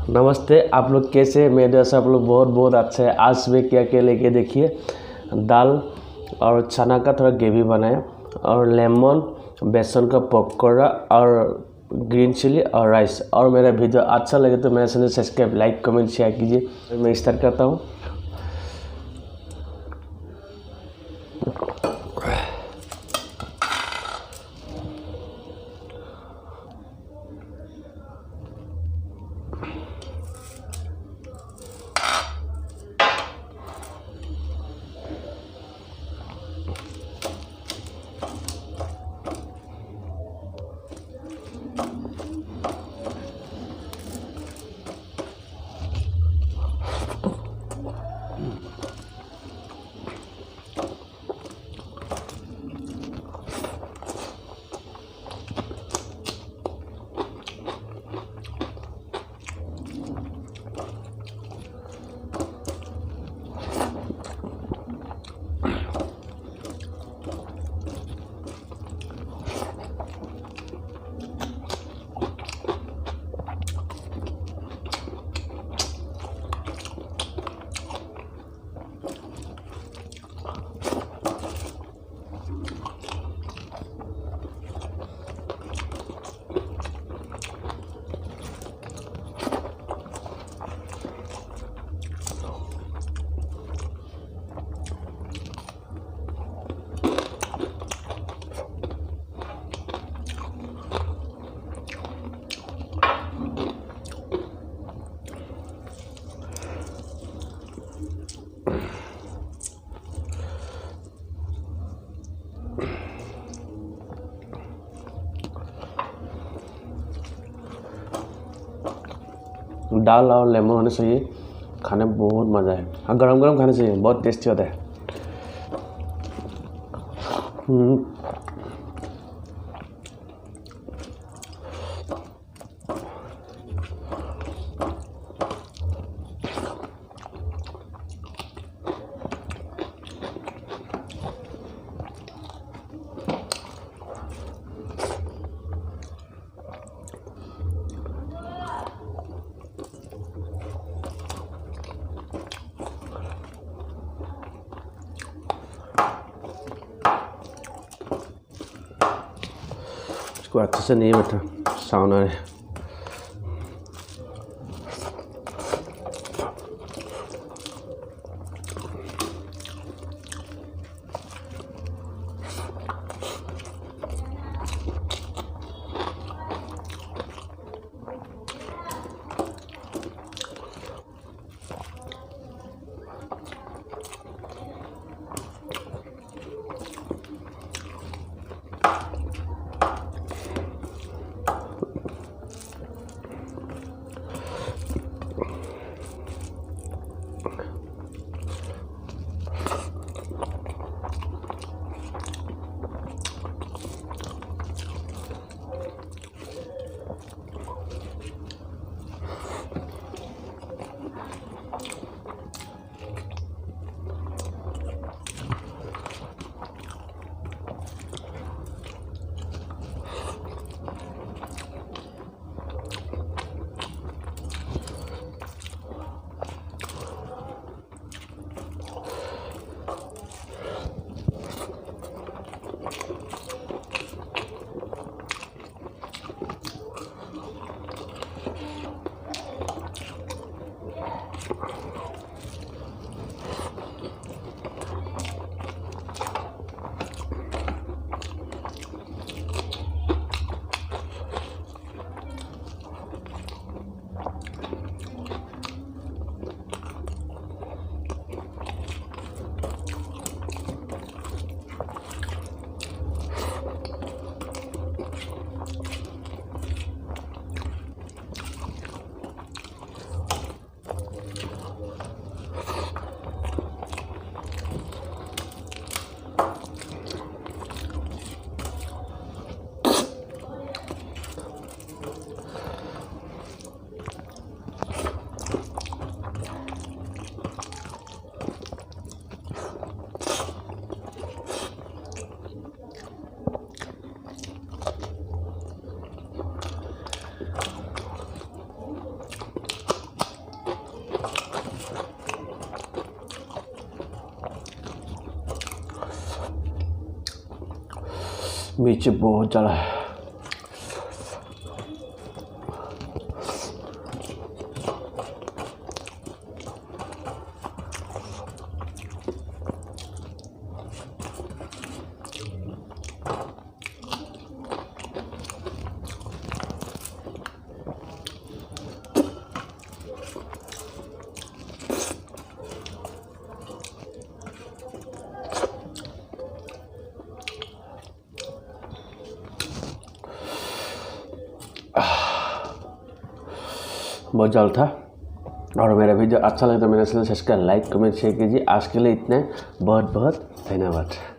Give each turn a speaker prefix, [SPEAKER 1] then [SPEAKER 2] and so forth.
[SPEAKER 1] नमस्ते, आप लोग कैसे हैं? मेरे जैसे आप लोग बहुत बहुत अच्छा है। आज सुबह क्या क्या लेके देखिए, दाल और चना का थोड़ा ग्रेवी बनाया और लेमन, बेसन का पकौड़ा और ग्रीन चिली और राइस। और मेरा वीडियो अच्छा लगे तो मेरे channel subscribe, like, comment, share कीजिए। मैं स्टार्ट करता हूँ। दाल और लेमन होने चाहिए, खाने में बहुत मज़ा है। हाँ, गरम गरम खाने चाहिए, बहुत टेस्टी होता है। इसको अच्छे से नहीं बैठा साउंड है। मिर्च बहुत ज़्यादा है। बहुत ज़्यादा था। और मेरा वीडियो अच्छा लगे तो मेरे channel subscribe, like, comment, share कीजिए। आज के लिए इतना, बहुत बहुत धन्यवाद।